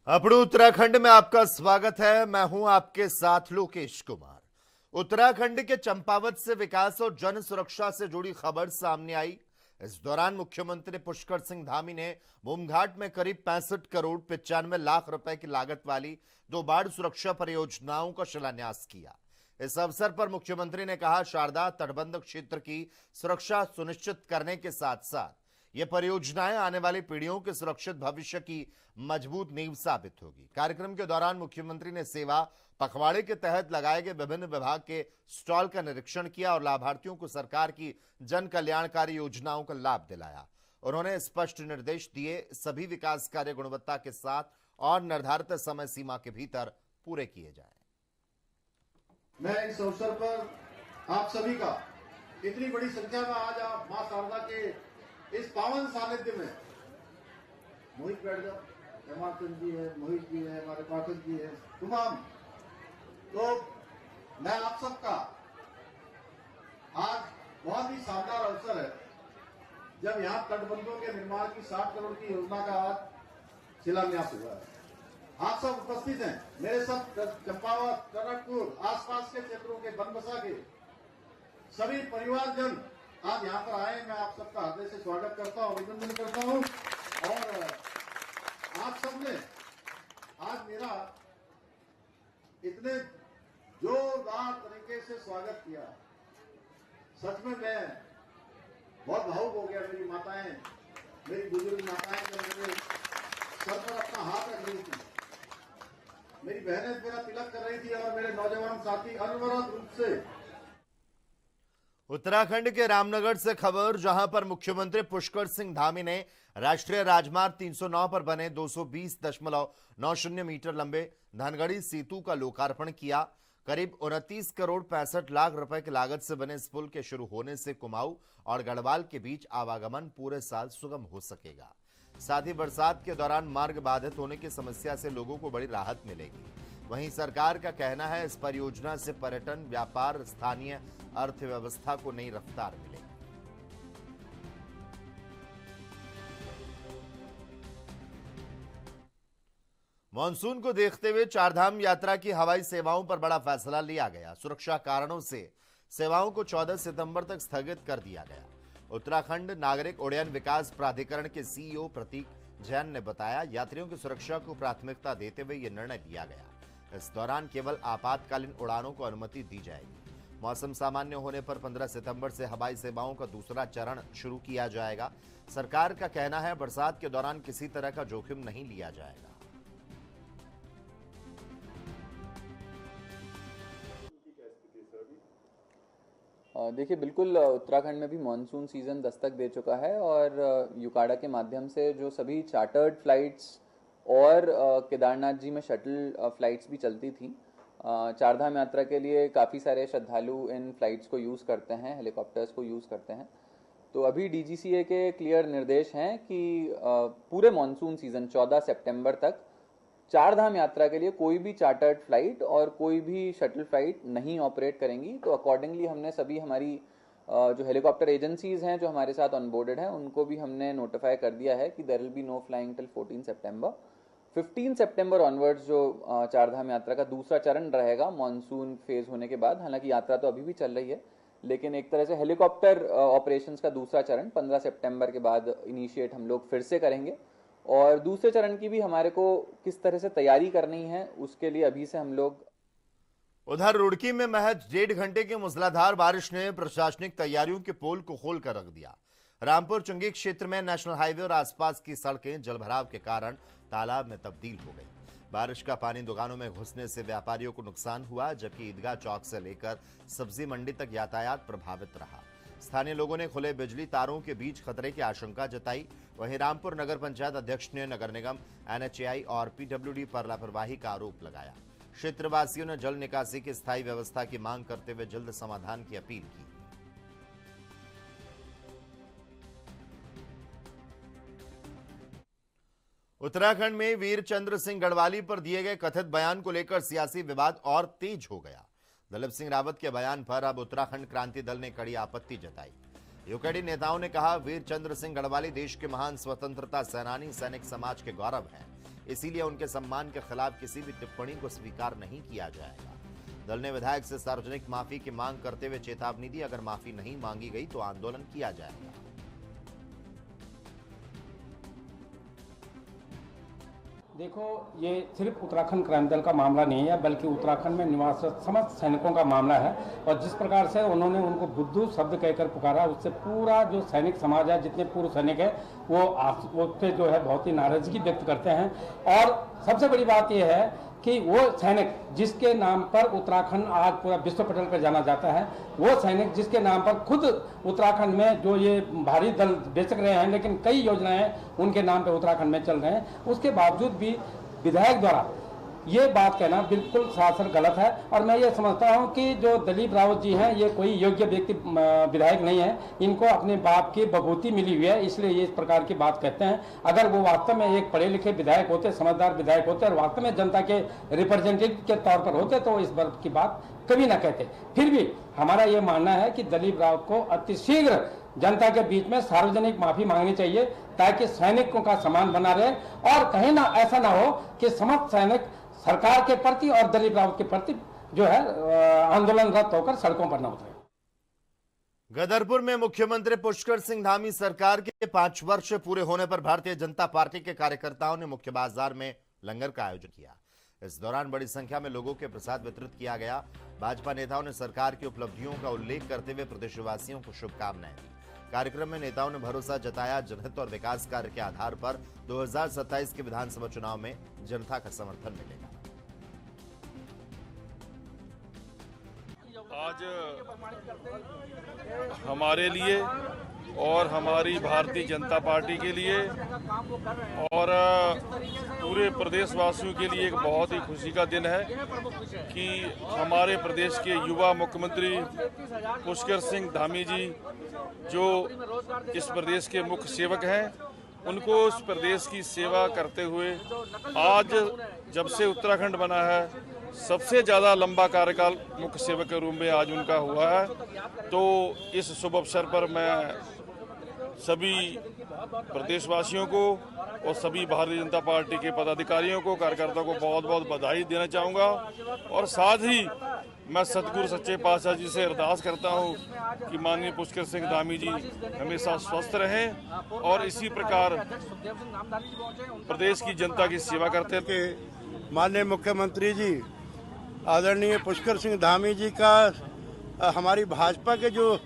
अपने उत्तराखंड में आपका स्वागत है। मैं हूं आपके साथ लोकेश कुमार। उत्तराखंड के चंपावत से विकास और जन सुरक्षा से जुड़ी खबर सामने आई। इस दौरान मुख्यमंत्री पुष्कर सिंह धामी ने मूमघाट में करीब 65 करोड़ 95 लाख रुपए की लागत वाली 2 बाढ़ सुरक्षा परियोजनाओं का शिलान्यास किया। इस अवसर पर मुख्यमंत्री ने कहा, शारदा तटबंध क्षेत्र की सुरक्षा सुनिश्चित करने के साथ साथ ये परियोजनाएं आने वाली पीढ़ियों के सुरक्षित भविष्य की मजबूत नींव साबित होगी। कार्यक्रम के दौरान मुख्यमंत्री ने सेवा पखवाड़े के तहत लगाए गए विभिन्न विभाग के स्टॉल का निरीक्षण किया और लाभार्थियों को सरकार की जन कल्याणकारी योजनाओं का लाभ दिलाया। उन्होंने स्पष्ट निर्देश दिए, सभी विकास कार्य गुणवत्ता के साथ और निर्धारित समय सीमा के भीतर पूरे किए जाएं। मैं इस अवसर पर आप सभी का इतनी बड़ी संख्या में आज आप मां शारदा के इस पावन सानिध्य में, मोहित बैठ जाओ, हेमाचंद जी है, मोहित जी है, हमारे पाठक जी है, तमाम, तो मैं आप सबका आज बहुत ही शानदार अवसर है जब यहाँ तटबंधों के निर्माण की 60 करोड़ की योजना का आज शिलान्यास हुआ है। आप सब उपस्थित हैं। मेरे सब चंपावत, टनकपुर, आसपास के क्षेत्रों के बनबसा के सभी परिवारजन आज यहाँ पर आए। मैं आप सबका हृदय से स्वागत करता हूँ, अभिनंदन करता हूँ। और आप सबने आज मेरा इतने जोरदार तरीके से स्वागत किया। सच में मैं बहुत भावुक हो गया। मेरी माताएं, मेरी बुजुर्ग माताएं जब मेरे सर पर अपना हाथ रख रही थी, मेरी बहनें मेरा तिलक कर रही थी और मेरे नौजवान साथी अनवरत रूप से। उत्तराखंड के रामनगर से खबर, जहां पर मुख्यमंत्री पुष्कर सिंह धामी ने राष्ट्रीय राजमार्ग 309 पर बने 220.90 मीटर लंबे धनगढ़ी सेतु का लोकार्पण किया। करीब 29 करोड़ 65 लाख रुपए की लागत से बने इस पुल के शुरू होने से कुमाऊं और गढ़वाल के बीच आवागमन पूरे साल सुगम हो सकेगा। साथ ही बरसात के दौरान मार्ग बाधित होने की समस्या से लोगों को बड़ी राहत मिलेगी। वहीं सरकार का कहना है, इस परियोजना से पर्यटन, व्यापार, स्थानीय अर्थव्यवस्था को नई रफ्तार मिलेगी। मानसून को देखते हुए चारधाम यात्रा की हवाई सेवाओं पर बड़ा फैसला लिया गया। सुरक्षा कारणों से सेवाओं को 14 सितंबर तक स्थगित कर दिया गया। उत्तराखंड नागरिक उड्डयन विकास प्राधिकरण के सीईओ प्रतीक जैन ने बताया, यात्रियों की सुरक्षा को प्राथमिकता देते हुए यह निर्णय लिया गया। इस दौरान केवल आपातकालीन उड़ानों को अनुमति दी जाएगी। मौसम सामान्य होने पर 15 सितंबर से हवाई सेवाओं का दूसरा चरण शुरू किया जाएगा। सरकार का कहना है, बरसात के दौरान किसी तरह का जोखिम नहीं लिया जाएगा। देखिए, बिल्कुल उत्तराखंड में भी मानसून सीज़न दस्तक दे चुका है और यूकाडा के माध्यम से जो सभी चार्टर्ड फ्लाइट्स और केदारनाथ जी में शटल फ्लाइट्स भी चलती थी। चारधाम यात्रा के लिए काफ़ी सारे श्रद्धालु इन फ्लाइट्स को यूज़ करते हैं, हेलीकॉप्टर्स को यूज़ करते हैं। तो अभी डीजीसीए के क्लियर निर्देश हैं कि पूरे मानसून सीज़न 14 सितंबर तक चारधाम यात्रा के लिए कोई भी चार्टर्ड फ्लाइट और कोई भी शटल फ्लाइट नहीं ऑपरेट करेंगी। तो अकॉर्डिंगली हमने सभी हमारी जो हेलीकॉप्टर एजेंसीज हैं जो हमारे साथ ऑनबोर्डेड हैं, उनको भी हमने नोटिफाई कर दिया है कि there will be no flying till 14 सितंबर। 15 सितंबर ऑनवर्ड्स जो चारधाम यात्रा का दूसरा चरण रहेगा मानसून फेज होने के बाद। हालांकि यात्रा तो अभी भी चल रही है, लेकिन एक तरह से हेलीकॉप्टर ऑपरेशंस का दूसरा चरण 15 सितंबर के बाद इनिशिएट हम लोग फिर से करेंगे। और दूसरे चरण की भी हमारे को किस तरह से तैयारी करनी है, उसके लिए अभी से हम लोग। उधर रुड़की में महज 1.5 घंटे की मूसलाधार बारिश ने प्रशासनिक तैयारियों के पोल को खोल कर रख दिया। रामपुर चुंगी क्षेत्र में नेशनल हाईवे और आसपास की सड़कें जलभराव के कारण तालाब में तब्दील हो गई। बारिश का पानी दुकानों में घुसने से व्यापारियों को नुकसान हुआ, जबकि ईदगाह चौक से लेकर सब्जी मंडी तक यातायात प्रभावित रहा। स्थानीय लोगों ने खुले बिजली तारों के बीच खतरे की आशंका जताई। वहीं रामपुर नगर पंचायत अध्यक्ष ने नगर निगम, एनएचएआई और पीडब्ल्यूडी पर लापरवाही का आरोप लगाया। क्षेत्रवासियों ने जल निकासी की स्थायी व्यवस्था की मांग करते हुए जल्द समाधान की अपील की। उत्तराखंड में वीर चंद्र सिंह गढ़वाली पर दिए गए कथित बयान को लेकर सियासी विवाद और तेज हो गया। दलीप सिंह रावत के बयान पर अब उत्तराखंड क्रांति दल ने कड़ी आपत्ति जताई। यूकेडी नेताओं ने कहा, वीर चंद्र सिंह गढ़वाली देश के महान स्वतंत्रता सेनानी, सैनिक समाज के गौरव हैं। इसीलिए उनके सम्मान के खिलाफ किसी भी टिप्पणी को स्वीकार नहीं किया जाएगा। दल ने विधायक से सार्वजनिक माफी की मांग करते हुए चेतावनी दी, अगर माफी नहीं मांगी गई तो आंदोलन किया जाएगा। देखो, ये सिर्फ उत्तराखंड क्रांति दल का मामला नहीं है, बल्कि उत्तराखंड में निवासरत समस्त सैनिकों का मामला है। और जिस प्रकार से उन्होंने उनको बुद्धू शब्द कहकर पुकारा, उससे पूरा जो सैनिक समाज है, जितने पूर्व सैनिक है, वो उससे जो है बहुत ही नाराजगी व्यक्त करते हैं। और सबसे बड़ी बात यह है कि वो सैनिक जिसके नाम पर उत्तराखंड आज पूरा विश्व पटल पर जाना जाता है, वो सैनिक जिसके नाम पर खुद उत्तराखंड में जो ये भारी दल बेचक रहे हैं, लेकिन कई योजनाएं उनके नाम पे उत्तराखंड में चल रहे हैं, उसके बावजूद भी विधायक द्वारा ये बात कहना बिल्कुल सरासर गलत है। और मैं ये समझता हूं कि जो दिलीप रावत जी हैं, ये कोई योग्य व्यक्ति विधायक नहीं है। इनको अपने बाप की बभूति मिली हुई है, इसलिए ये इस प्रकार की बात कहते हैं। अगर वो वास्तव में एक पढ़े लिखे विधायक होते, समझदार विधायक होते और वास्तव में जनता के रिप्रेजेंटेटिव के तौर पर होते, तो इस बात की बात कभी ना कहते। फिर भी हमारा ये मानना है कि दिलीप रावत को अतिशीघ्र जनता के बीच में सार्वजनिक माफी मांगनी चाहिए, ताकि सैनिकों का सम्मान बना रहे। और कहीं ना ऐसा ना हो कि समस्त सैनिक सरकार के प्रति और दिलीप रावत के प्रति जो है आंदोलनरत होकर सड़कों पर न उतरे। गदरपुर में मुख्यमंत्री पुष्कर सिंह धामी सरकार के 5 वर्ष पूरे होने पर भारतीय जनता पार्टी के कार्यकर्ताओं ने मुख्य बाजार में लंगर का आयोजन किया। इस दौरान बड़ी संख्या में लोगों के प्रसाद वितरित किया गया। भाजपा नेताओं ने सरकार की उपलब्धियों का उल्लेख करते हुए प्रदेशवासियों को शुभकामनाएं दी। कार्यक्रम में नेताओं ने भरोसा जताया, जनहित और विकास कार्य के आधार पर 2027 के विधानसभा चुनाव में जनता का समर्थन मिलेगा। आज हमारे लिए और हमारी भारतीय जनता पार्टी के लिए और पूरे प्रदेशवासियों के लिए एक बहुत ही खुशी का दिन है कि हमारे प्रदेश के युवा मुख्यमंत्री पुष्कर सिंह धामी जी, जो इस प्रदेश के मुख्य सेवक हैं, उनको इस प्रदेश की सेवा करते हुए आज जब से उत्तराखंड बना है, सबसे ज़्यादा लंबा कार्यकाल मुख्य सेवक के रूप में आज उनका हुआ है। तो इस शुभ अवसर पर मैं सभी प्रदेशवासियों को और सभी भारतीय जनता पार्टी के पदाधिकारियों को, कार्यकर्ताओं को बहुत बहुत बधाई देना चाहूँगा। और साथ ही मैं सतगुरु सच्चे पातशाह जी से अरदास करता हूँ कि माननीय पुष्कर सिंह धामी जी हमेशा स्वस्थ रहें और इसी प्रकार प्रदेश की जनता की सेवा करते थे। माननीय मुख्यमंत्री जी आदरणीय पुष्कर सिंह धामी जी का हमारी भाजपा के जो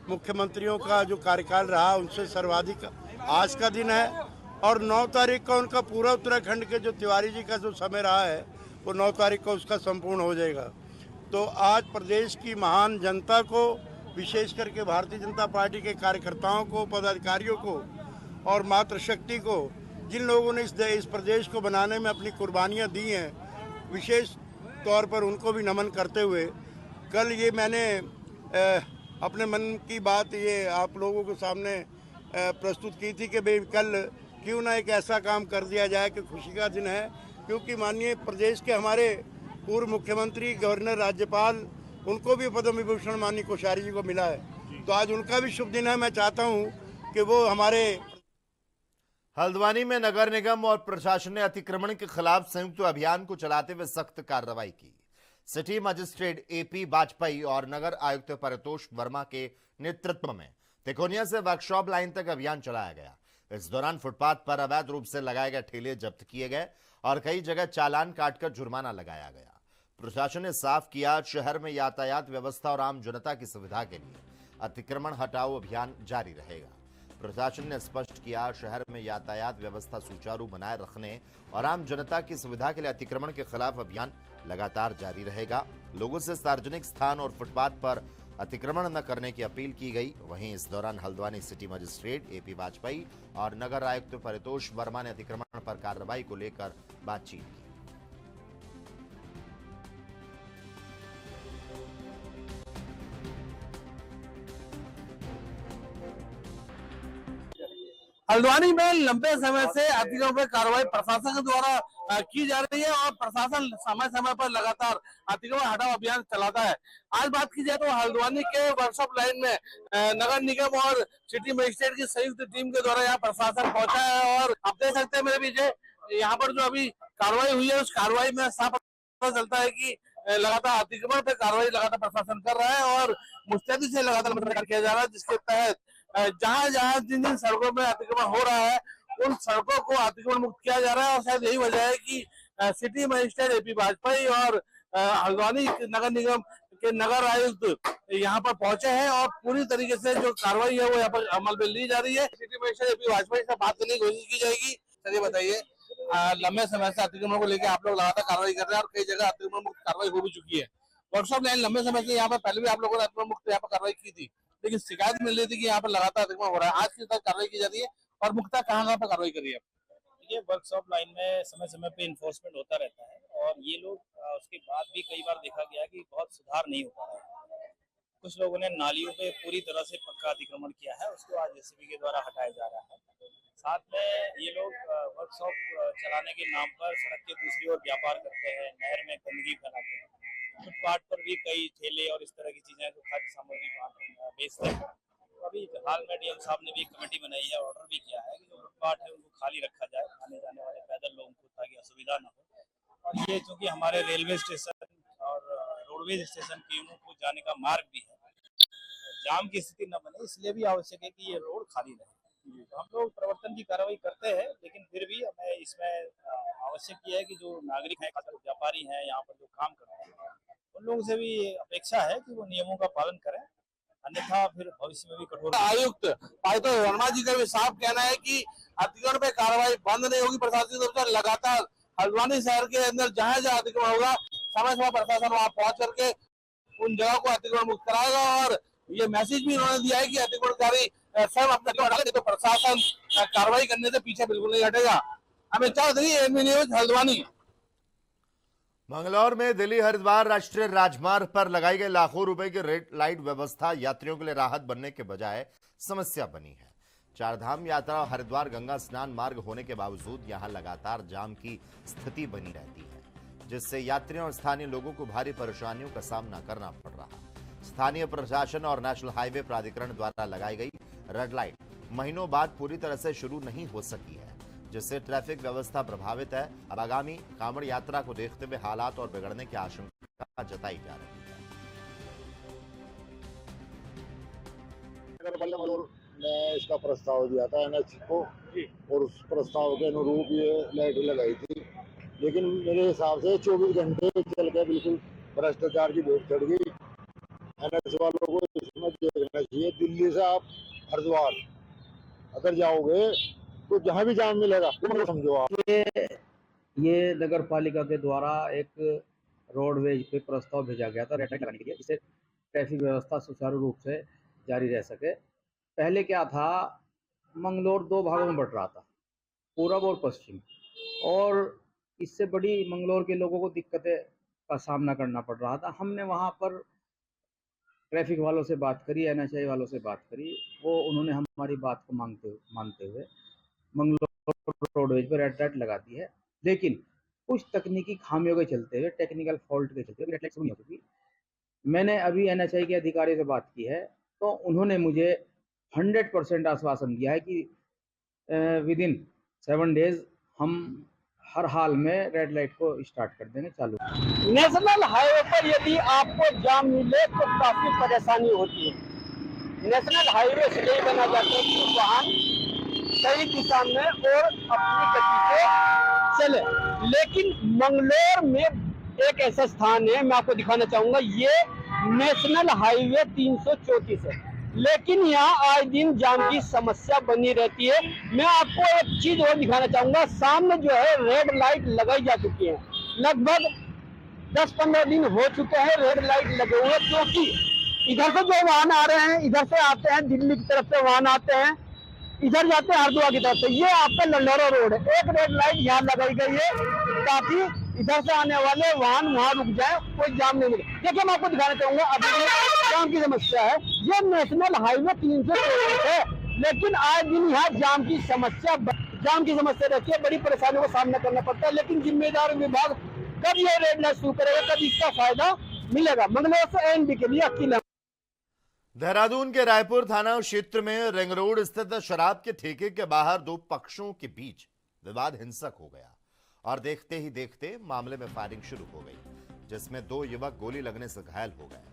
मुख्यमंत्रियों का जो कार्यकाल रहा, उनसे सर्वाधिक आज का दिन है। और 9 तारीख का उनका पूरा उत्तराखंड के जो तिवारी जी का जो समय रहा है, वो 9 तारीख को उसका संपूर्ण हो जाएगा। तो आज प्रदेश की महान जनता को, विशेष करके भारतीय जनता पार्टी के कार्यकर्ताओं को, पदाधिकारियों को और मातृशक्ति को, जिन लोगों ने इस प्रदेश को बनाने में अपनी कुर्बानियां दी हैं, विशेष तौर पर उनको भी नमन करते हुए कल ये मैंने अपने मन की बात ये आप लोगों के सामने प्रस्तुत की थी कि भाई कल क्यों ना एक ऐसा काम कर दिया जाए कि खुशी का दिन है, क्योंकि माननीय प्रदेश के हमारे पूर्व मुख्यमंत्री, गवर्नर, राज्यपाल, उनको भी पद्म विभूषण माननीय कोश्यारी जी को मिला है। तो आज उनका भी शुभ दिन है। मैं चाहता हूँ कि वो हमारे हल्द्वानी में नगर निगम और प्रशासन ने अतिक्रमण के खिलाफ संयुक्त अभियान को चलाते हुए सख्त कार्रवाई की। सिटी मजिस्ट्रेट एपी वाजपेयी और नगर आयुक्त परितोष वर्मा के नेतृत्व में तिकोनिया से वर्कशॉप लाइन तक अभियान चलाया गया। इस दौरान फुटपाथ पर अवैध रूप से लगाए गए ठेले जब्त किए गए और कई जगह चालान काटकर जुर्माना लगाया गया। प्रशासन ने साफ किया, शहर में यातायात व्यवस्था और आम जनता की सुविधा के लिए अतिक्रमण हटाओ अभियान जारी रहेगा। प्रशासन ने स्पष्ट किया, शहर में यातायात व्यवस्था सुचारू बनाए रखने और आम जनता की सुविधा के लिए अतिक्रमण के खिलाफ अभियान लगातार जारी रहेगा। लोगों से सार्वजनिक स्थान और फुटपाथ पर अतिक्रमण न करने की अपील की गई। वहीं इस दौरान Haldwani city magistrate AP Vajpayee और नगर आयुक्त परितोष वर्मा ने अतिक्रमण पर कार्रवाई को लेकर बातचीत की। हल्द्वानी में लंबे समय से अतिक्रमण पर कार्रवाई प्रशासन के द्वारा की जा रही है और प्रशासन समय समय पर लगातार अतिक्रमण हटाओ अभियान चलाता है। आज बात की जाए तो हल्द्वानी के वर्कशॉप लाइन में नगर निगम और सिटी मजिस्ट्रेट की संयुक्त टीम के द्वारा यहाँ प्रशासन पहुंचा है और आप देख सकते हैं मेरे पीछे यहाँ पर जो अभी कार्रवाई हुई है उस कार्रवाई में साफ पता चलता है कि लगातार अतिक्रमण पे कार्रवाई लगातार प्रशासन कर रहा है और मुस्तैदी से लगातार कार्य किया जा रहा है, जिसके तहत जहां जहां जिन जिन सड़कों में अतिक्रमण हो रहा है उन सड़कों को अतिक्रमण मुक्त किया जा रहा है। और शायद यही वजह है कि सिटी मजिस्ट्रेट एपी वाजपेयी और हल्द्वानी नगर निगम के नगर आयुक्त यहाँ पर पहुंचे हैं और पूरी तरीके से जो कार्रवाई है वो यहाँ पर अमल में ली जा रही है। सिटी मजिस्ट्रेट एपी वाजपेयी से बात करने की कोशिश की जाएगी। चलिए बताइए, लंबे समय से अतिक्रमण को लेकर आप लोग लगातार कार्रवाई कर रहे हैं और कई जगह अतिक्रमण मुक्त कार्रवाई हो भी चुकी है। वर्कशॉप लाइन लंबे समय से यहाँ पर पहले भी आप लोगों ने अतिक्रमण मुक्त यहाँ पर कार्रवाई की थी, लेकिन शिकायत मिल रही थी कि यहाँ पर लगातार अतिक्रमण हो रहा है। आज की तक कार्रवाई की जा रही है और मुक्ता कहाँ पर कार्रवाई कर रही है? ये वर्कशॉप लाइन में समय समय पे इन्फोर्समेंट होता रहता है और ये लोग उसके बाद भी कई बार देखा गया कि बहुत सुधार नहीं हो पा रहा है। कुछ लोगों ने नालियों पे पूरी तरह से पक्का अतिक्रमण किया है, उसको आज जेसीबी के द्वारा हटाया जा रहा है। साथ में ये लोग वर्कशॉप चलाने के नाम पर सड़क के दूसरी ओर व्यापार करते हैं, नहर में गंदगी फैलाते हैं, फुटपाथ पर भी कई ठेले और इस तरह की चीजें जो खाद्य सामग्री बेचते हैं। अभी हाल में डीएम साहब ने भी एक कमेटी बनाई है, ऑर्डर भी किया है कि जो फुटपाथ है उनको खाली रखा जाए आने जाने वाले पैदल लोगों को, ताकि असुविधा न हो। और ये चूंकि हमारे रेलवे स्टेशन और रोडवेज स्टेशन पीएमओ को जाने का मार्ग भी है, जाम की स्थिति न बने इसलिए भी आवश्यक है कि ये रोड खाली रहे। तो हम लोग प्रवर्तन की कार्रवाई करते हैं, लेकिन फिर भी हमें इसमें आवश्यक ये है कि जो नागरिक हैं, खासकर व्यापारी हैं, यहाँ पर जो काम करते हैं, उन लोगों से भी अपेक्षा है कि वो नियमों का पालन करें, अन्यथा फिर भविष्य में भी कठोर। आयुक्त आयुक्त वर्मा जी का भी साफ कहना है कि अतिक्रमण पे कार्रवाई बंद नहीं होगी। प्रशासनिक रूप से लगातार हल्द्वानी शहर के अंदर जहां जहां अतिक्रमण होगा समय समय प्रशासन वहां पहुंच करके उन जगह को अतिक्रमण मुक्त कराएगा। और ये मैसेज भी उन्होंने दिया है कि अतिक्रमणकारी स्वयं अपना डाले तो प्रशासन कार्रवाई करने से पीछे बिल्कुल नहीं हटेगा। Amit Chaudhary, NB news, Haldwani. मंगलौर में दिल्ली हरिद्वार राष्ट्रीय राजमार्ग पर लगाई गई लाखों रुपए की रेड लाइट व्यवस्था यात्रियों के लिए राहत बनने के बजाय समस्या बनी है। चारधाम यात्रा और हरिद्वार गंगा स्नान मार्ग होने के बावजूद यहां लगातार जाम की स्थिति बनी रहती है, जिससे यात्रियों और स्थानीय लोगों को भारी परेशानियों का सामना करना पड़ रहा। स्थानीय प्रशासन और नेशनल हाईवे प्राधिकरण द्वारा लगाई गई रेड लाइट महीनों बाद पूरी तरह से शुरू नहीं हो सकी है, जिससे ट्रैफिक व्यवस्था प्रभावित है। अब आगामी कांवड़ यात्रा को देखते हुए हालात और बिगड़ने की आशंका जताई जा रही है। ने इसका प्रस्ताव दिया था एनएच को और उस प्रस्ताव के अनुरूप ये लाइट लगाई थी, लेकिन मेरे हिसाब से 24 घंटे चल के बिल्कुल भ्रष्टाचार की भेंट चढ़ गई। एनएच वालों को इसमें देखना चाहिए। दिल्ली से आप हरिद्वार अगर जाओगे तो जहाँ भी जाम मिलेगा समझो आप। ये नगर पालिका के द्वारा एक रोडवेज पे प्रस्ताव भेजा गया था रेड लाइट लगाने के लिए, जिससे ट्रैफिक व्यवस्था सुचारू रूप से जारी रह सके। पहले क्या था, मंगलौर 2 भागों में बंट रहा था, पूरब और पश्चिम, और इससे बड़ी मंगलौर के लोगों को दिक्कतें का सामना करना पड़ रहा था। हमने वहाँ पर ट्रैफिक वालों से बात करी, एनएचआई वालों से बात करी, वो उन्होंने हमारी बात को मानते हुए मंगलौर रोडवेज पर रेड लाइट लगा दी है। लेकिन कुछ तकनीकी खामियों के चलते हुए, टेक्निकल फॉल्ट के चलते हुए रेड लाइट शुरू नहीं हो सकी। मैंने अभी एनएचआई के अधिकारी से बात की है तो उन्होंने मुझे 100% आश्वासन दिया है कि विदिन 7 डेज हम हर हाल में रेड लाइट को स्टार्ट कर देंगे, चालू। नेशनल हाईवे पर यदि आपको जाम मिले तो काफी परेशानी होती है। नेशनल हाईवे इसलिए बना जाता है कि वाहन सही दिशा में और अपनी गति से चले, लेकिन मंगलौर में एक ऐसा स्थान है, मैं आपको दिखाना चाहूंगा। ये नेशनल हाईवे 334 है, लेकिन यहाँ आए दिन जाम की समस्या बनी रहती है। मैं आपको एक चीज और दिखाना चाहूंगा। सामने जो है रेड लाइट लगाई जा चुकी है, लगभग 10-15 दिन हो चुके हैं रेड लाइट लगे हुए, क्योंकि इधर से जो वाहन आ रहे हैं, इधर से आते हैं, दिल्ली की तरफ से वाहन आते हैं, इधर जाते हैं हरिद्वार की तरफ से। ये आपका लंडोरा रोड है, एक रेड लाइट यहाँ लगाई गई है ताकि इधर से आने वाले वाहन वहां रुक जाए, कोई जाम नहीं मिले। देखिए, मैं आपको दिखाना चाहूंगा, अभी जाम की समस्या है। ये नेशनल हाईवे 334 है, लेकिन आए दिन यहाँ जाम की समस्या रहती है, बड़ी परेशानियों का सामना करना पड़ता है। लेकिन जिम्मेदार विभाग कब ये रेड लाइट शुरू करेगा, कब इसका फायदा मिलेगा। मंगलौर से एनबी के लिए अकेला। देहरादून के रायपुर थाना क्षेत्र में रिंग रोड स्थित शराब के ठेके के बाहर 2 पक्षों के बीच विवाद हिंसक हो गया। और देखते ही देखते मामले में फायरिंग शुरू हो गई, जिसमें 2 युवक गोली लगने से घायल हो गए।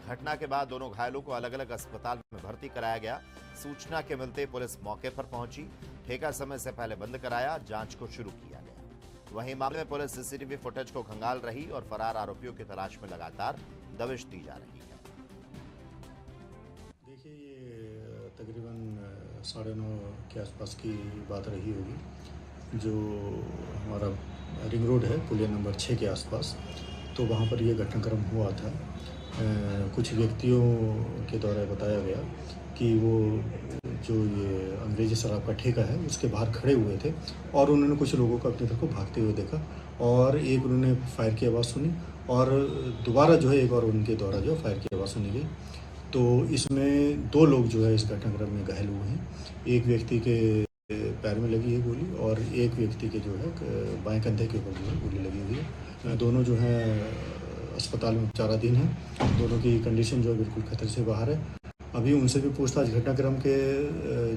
घटना के बाद दोनों घायलों को अलग अलग अस्पताल में भर्ती कराया गया। सूचना के मिलते पुलिस मौके पर पहुंची, ठेका समय से पहले बंद कराया, जांच को शुरू किया गया। वहीं मामले में पुलिस सीसीटीवी फुटेज को खंगाल रही और फरार आरोपियों की तलाश में लगातार दबिश दी जा रही है। देखिए, ये तकरीबन 9:30 के आसपास की बात रही होगी, जो हमारा रिंग रोड है पुलिया नंबर 6 के आसपास, तो वहाँ पर ये घटनाक्रम हुआ था। कुछ व्यक्तियों के द्वारा बताया गया कि वो जो ये अंग्रेजी शराब का ठेका है उसके बाहर खड़े हुए थे और उन्होंने कुछ लोगों को अपनी तरफ को भागते हुए देखा और एक उन्होंने फायर की आवाज़ सुनी और दोबारा जो है एक और उनके द्वारा जो फायर की आवाज़ सुनी गई। तो इसमें 2 लोग जो है इस घटनाक्रम में घायल हुए हैं। एक व्यक्ति के पैर में लगी है गोली और एक व्यक्ति के जो है बाएं कंधे के ऊपर जो है गोली लगी हुई है। दोनों जो है अस्पताल में उपचाराधीन हैं। दोनों की कंडीशन जो है बिल्कुल खतरे से बाहर है। अभी उनसे भी पूछताछ घटनाक्रम के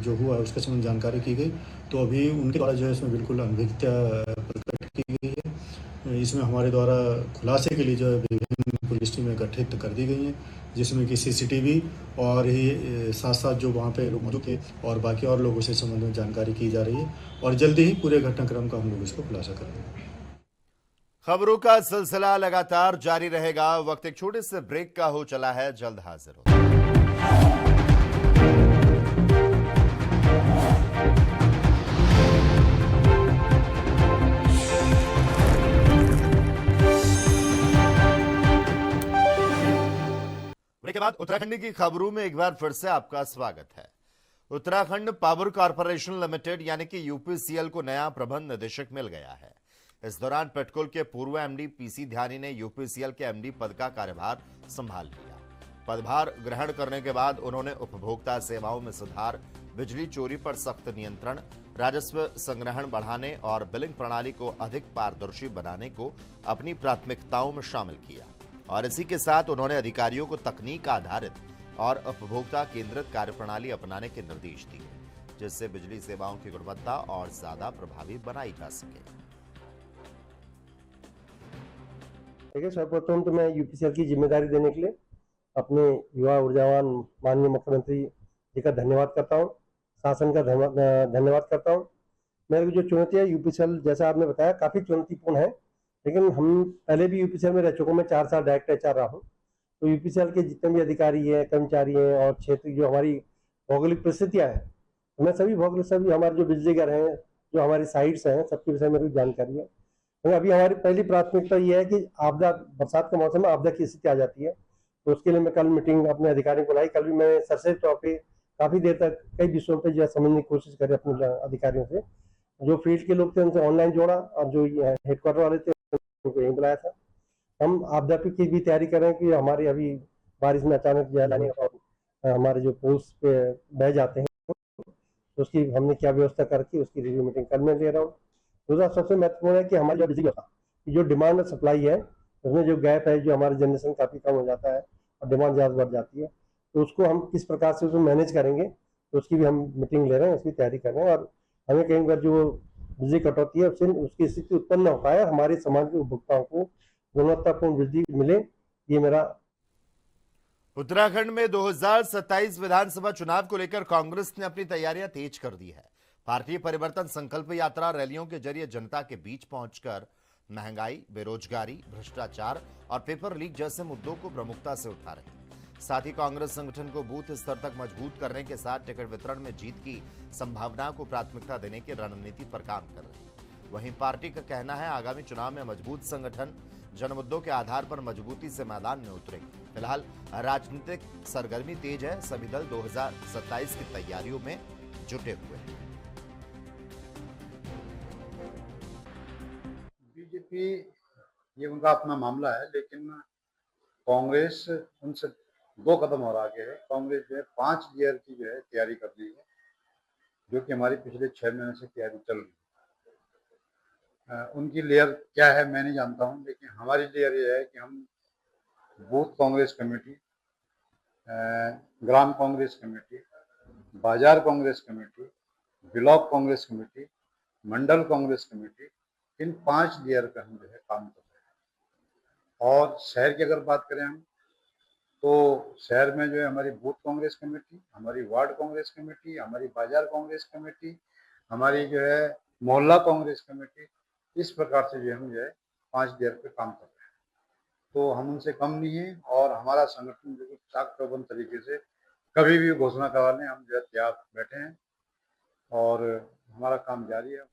जो हुआ उसके संबंध में जानकारी की गई, तो अभी उनके द्वारा जो है इसमें बिल्कुल अनभिज्ञता प्रकट की गई है। इसमें हमारे द्वारा खुलासे के लिए जो है विभिन्न पुलिस टीमें गठित कर दी गई हैं, जिसमें कि सीसीटीवी और ही साथ साथ जो वहाँ पे लोग मौजूद थे और बाकी और लोगों से संबंध में जानकारी की जा रही है और जल्दी ही पूरे घटनाक्रम का हम लोग इसको खुलासा करेंगे। खबरों का सिलसिला लगातार जारी रहेगा। वक्त एक छोटे से ब्रेक का हो चला है, जल्द हाजिर हो। ब्रेक के बाद उत्तराखंड की खबरों में एक बार फिर से आपका स्वागत है। उत्तराखंड पावर कॉर्पोरेशन लिमिटेड यानी कि यूपीसीएल को नया प्रबंध निदेशक मिल गया है। इस दौरान पेटकोल के पूर्व एमडी पीसी ध्यानी ने यूपीसीएल के एमडी पद का कार्यभार संभाल लिया। पदभार ग्रहण करने के बाद उन्होंने उपभोक्ता सेवाओं में सुधार, बिजली चोरी पर सख्त नियंत्रण, राजस्व संग्रहण बढ़ाने और बिलिंग प्रणाली को अधिक पारदर्शी बनाने को अपनी प्राथमिकताओं में शामिल किया। और इसी के साथ उन्होंने अधिकारियों को तकनीक आधारित और उपभोक्ता केंद्रित कार्यप्रणाली अपनाने के निर्देश दिए, जिससे बिजली सेवाओं की गुणवत्ता और ज्यादा प्रभावी बनाई जा सके। देखिए, सर्वप्रथम तो मैं यूपीसीएल की जिम्मेदारी देने के लिए अपने युवा ऊर्जावान माननीय मुख्यमंत्री जी का धन्यवाद करता हूँ, शासन का धन्यवाद करता हूँ। मेरे जो चुनौती है यूपीसीएल, जैसा आपने बताया, काफ़ी चुनौतीपूर्ण है, लेकिन हम पहले भी यूपीसीएल में रह चुका हूँ। मैं 4 साल डायरेक्टर एचआर रहा हूँ। तो यूपीसीएल के जितने भी अधिकारी हैं, कर्मचारी हैं और क्षेत्र जो हमारी भौगोलिक परिस्थितियाँ हैं, मैं सभी हमारे जो बिजली घर हैं, जो हमारी साइट्स हैं, सबके विषय में मेरी जानकारी है। तो अभी हमारी पहली प्राथमिकता ये है कि आपदा, बरसात का मौसम में आपदा की स्थिति आ जाती है, तो उसके लिए मैं कल मीटिंग अपने अधिकारियों को लाई। कल भी मैं सरसरी तौर पे काफ़ी देर तक कई विषयों पे जो है समझने की कोशिश करें अपने अधिकारियों से। जो फील्ड के लोग थे उनसे ऑनलाइन जोड़ा और जो हेडक्वार्टर वाले थे उनको यहीं बुलाया था। हम आपदा की भी तैयारी कर रहे हैं कि हमारे अभी बारिश में अचानक जो है और हमारे जो पोल्स पे बह जाते हैं, तो उसकी हमने क्या व्यवस्था करके उसकी रिव्यू मीटिंग कल मैं ले रहा हूँ। दूसरा सबसे महत्वपूर्ण है कि हमारी जो बिजली जो डिमांड और सप्लाई है, उसमें जो गैप है, जो हमारी जनरेशन काफ़ी कम हो जाता है और डिमांड ज़्यादा बढ़ जाती है, तो उसको हम किस प्रकार से उसको मैनेज करेंगे, तो उसकी भी हम मीटिंग ले रहे हैं, उसकी तैयारी कर रहे हैं। और हमें कहीं पर जो बिजली कटौती है उससे उसकी स्थिति उत्पन्न न हो पाए, हमारे समाज के उपभोक्ताओं को गुणवत्तापूर्ण बिजली मिले, ये मेरा। उत्तराखंड में 2027 विधानसभा चुनाव को लेकर कांग्रेस ने अपनी तैयारियां तेज कर दी है। पार्टी परिवर्तन संकल्प यात्रा रैलियों के जरिए जनता के बीच पहुंचकर महंगाई, बेरोजगारी, भ्रष्टाचार और पेपर लीक जैसे मुद्दों को प्रमुखता से उठा रही है। साथ ही कांग्रेस संगठन को बूथ स्तर तक मजबूत करने के साथ टिकट वितरण में जीत की संभावना को प्राथमिकता देने की रणनीति पर काम कर रही है। वहीं पार्टी का कहना है आगामी चुनाव में मजबूत संगठन जनमुद्दों के आधार पर मजबूती से मैदान में उतरेगी। फिलहाल राजनीतिक सरगर्मी तेज है, सभी दल 2027 की तैयारियों में जुटे हुए हैं। बीजेपी ये उनका अपना मामला है, लेकिन कांग्रेस उनसे 2 कदम और आगे है। कांग्रेस जो है 5 ईयर की जो है तैयारी कर रही है, जो कि हमारी पिछले 6 महीने से तैयारी चल रही है। उनकी लेयर क्या है मैं नहीं जानता हूं, लेकिन हमारी लेयर ये है कि हम बूथ कांग्रेस कमेटी, ग्राम कांग्रेस कमेटी, बाजार Congress committee, block Congress committee, मंडल कांग्रेस कमेटी इन 5 लेयर पे हम जो है काम कर रहे हैं। और शहर की अगर बात करें हम, तो शहर में जो है हमारी बूथ कांग्रेस कमेटी, हमारी वार्ड कांग्रेस कमेटी, हमारी बाजार कांग्रेस कमेटी, हमारी जो है मोहल्ला कांग्रेस कमेटी, इस प्रकार से जो हम जो है 5 लेयर पे काम कर रहे हैं। तो हम उनसे कम नहीं है और हमारा संगठन जो चाक चौबंद तरीके से कभी भी घोषणा करवाने हम जो है तैयार बैठे हैं और हमारा काम जारी है।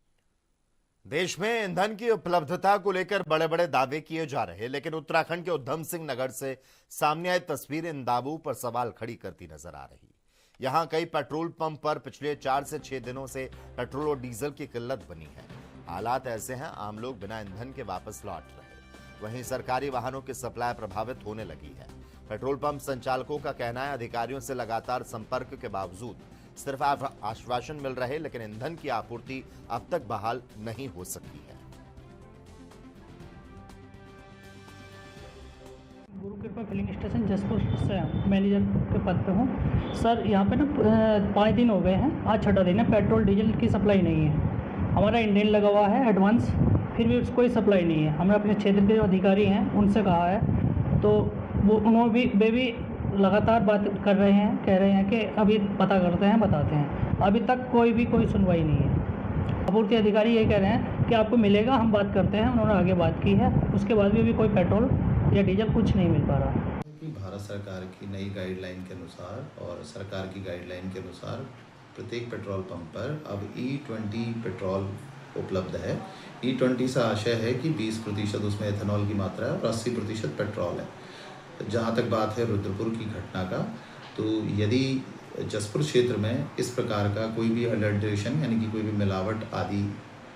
देश में ईंधन की उपलब्धता को लेकर बड़े बड़े दावे किए जा रहे हैं, लेकिन उत्तराखंड के उधम सिंह नगर से सामने आई तस्वीर इन दावों पर सवाल खड़ी करती नजर आ रही। यहां कई पेट्रोल पंप पर पिछले 4 से 6 दिनों से पेट्रोल और डीजल की किल्लत बनी है। हालात ऐसे हैं, आम लोग बिना ईंधन के वापस लौट रहे। वहीं सरकारी वाहनों की सप्लाई प्रभावित होने लगी है। पेट्रोल पंप संचालकों का कहना है, अधिकारियों से लगातार संपर्क के बावजूद सिर्फ आश्वासन मिल रहे, लेकिन ईंधन की आपूर्ति अब तक बहाल नहीं हो सकी है। गुरु कृपा फिलिंग स्टेशन जसपुर से मैनेजर के पद पे हूँ सर। यहाँ पे ना 5 दिन हो गए हैं, आज 6ठा दिन है, पेट्रोल डीजल की सप्लाई नहीं है। हमारा इंडियन लगा हुआ है एडवांस, फिर भी उसको कोई सप्लाई नहीं है। हमने अपने क्षेत्र के जो अधिकारी हैं उनसे कहा है, तो वो उन्होंने भी लगातार बात कर रहे हैं, कह रहे हैं कि अभी पता करते हैं, बताते हैं। अभी तक कोई सुनवाई नहीं है। आपूर्ति अधिकारी ये कह रहे हैं कि आपको मिलेगा, हम बात करते हैं। उन्होंने आगे बात की है, उसके बाद भी अभी कोई पेट्रोल या डीजल कुछ नहीं मिल पा रहा। भारत सरकार की नई गाइडलाइन के अनुसार और सरकार की गाइडलाइन के अनुसार प्रत्येक पेट्रोल पंप पर अब E20 पेट्रोल उपलब्ध है। E20 से आशय है कि 20% उसमें एथेनॉल की मात्रा है और 80% पेट्रोल है। जहाँ तक बात है रुद्रपुर की घटना का, तो यदि जसपुर क्षेत्र में इस प्रकार का कोई भी अडल्ट्रेशन यानी कि कोई भी मिलावट आदि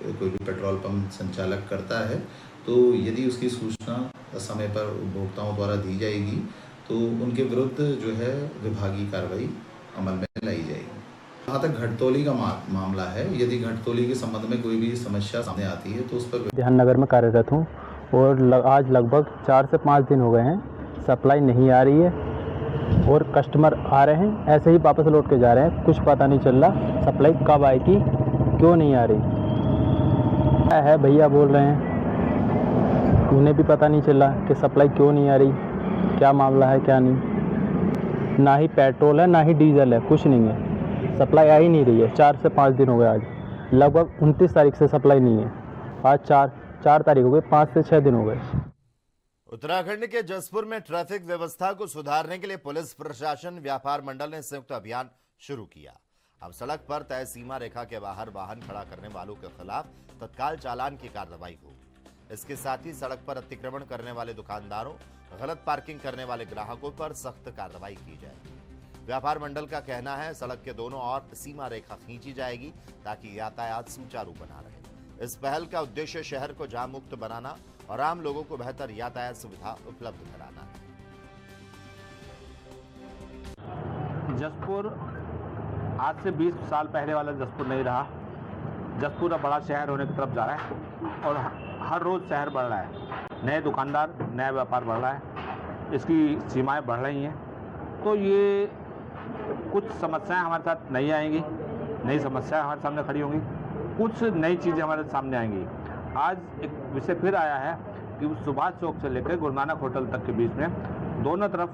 कोई भी पेट्रोल पंप संचालक करता है, तो यदि उसकी सूचना समय पर उपभोक्ताओं द्वारा दी जाएगी तो उनके विरुद्ध जो है विभागीय कार्रवाई अमल में लाई जाएगी। जहाँ तक घटतौली का मामला है, यदि घटतौली के संबंध में कोई भी समस्या सामने आती है तो उस पर ध्यान नगर में कार्यरत हूँ और आज लगभग 4 से 5 दिन हो गए हैं, सप्लाई नहीं आ रही है और कस्टमर आ रहे हैं ऐसे ही वापस लौट के जा रहे हैं। कुछ पता नहीं चल रहा सप्लाई कब आएगी, क्यों नहीं आ रही। क्या है भैया बोल रहे हैं, उन्हें भी पता नहीं चला कि सप्लाई क्यों नहीं आ रही, क्या मामला है क्या नहीं। ना ही पेट्रोल है ना ही डीजल है, कुछ नहीं है, सप्लाई आ ही नहीं रही है। 4 से 5 दिन हो गए, आज लगभग 29 तारीख से सप्लाई नहीं है। आज 4 तारीख हो गई, 5 से 6 दिन हो गए। उत्तराखंड के जसपुर में ट्रैफिक व्यवस्था को सुधारने के लिए पुलिस प्रशासन व्यापार मंडल ने संयुक्त अभियान शुरू किया। अब सड़क पर तय सीमा रेखा के बाहर वाहन खड़ा करने वालों के खिलाफ तत्काल चालान की कार्रवाई होगी। इसके साथ ही सड़क पर अतिक्रमण करने वाले दुकानदारों, गलत पार्किंग करने वाले ग्राहकों पर सख्त कार्रवाई की जाएगी। व्यापार मंडल का कहना है, सड़क के दोनों ओर सीमा रेखा खींची जाएगी ताकि यातायात सुचारू बना रहे। इस पहल का उद्देश्य शहर को जाम मुक्त बनाना और आम लोगों को बेहतर यातायात सुविधा उपलब्ध कराना है। जसपुर आज से 20 साल पहले वाला जसपुर नहीं रहा। जसपुर अब बड़ा शहर होने की तरफ जा रहा है और हर रोज़ शहर बढ़ रहा है। नए दुकानदार, नया व्यापार बढ़ रहा है, इसकी सीमाएं बढ़ रही हैं। तो ये कुछ समस्याएं हमारे साथ नहीं आएंगी, नई समस्याएं हमारे सामने खड़ी होंगी, कुछ नई चीज़ें हमारे सामने आएंगी। आज एक विषय फिर आया है कि सुभाष चौक से लेकर गुरु नानक होटल तक के बीच में दोनों तरफ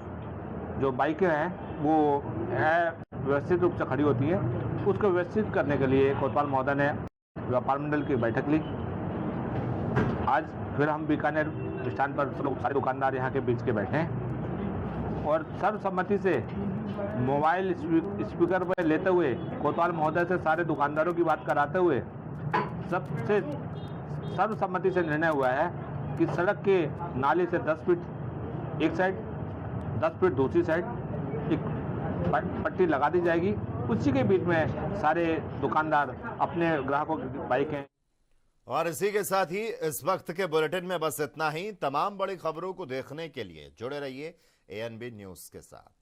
जो बाइकें हैं वो व्यवस्थित रूप से खड़ी होती हैं। उसको व्यवस्थित करने के लिए कोतवाल महोदय ने व्यापार मंडल की बैठक ली। आज फिर हम बीकानेर स्टैंड पर सारे दुकानदार यहाँ के बीच के बैठे हैं और सर्वसम्मति से मोबाइल स्पीकर पर लेते हुए कोतवाल महोदय से सारे दुकानदारों की बात कराते हुए सबसे सर्वसम्मति से निर्णय हुआ है कि सड़क के नाले से 10 फीट एक साइड, 10 फीट दूसरी साइड एक पट्टी लगा दी जाएगी। उसी के बीच में सारे दुकानदार अपने ग्राहकों की बाइकें। और इसी के साथ ही इस वक्त के बुलेटिन में बस इतना ही। तमाम बड़ी खबरों को देखने के लिए जुड़े रहिए ANB न्यूज के साथ।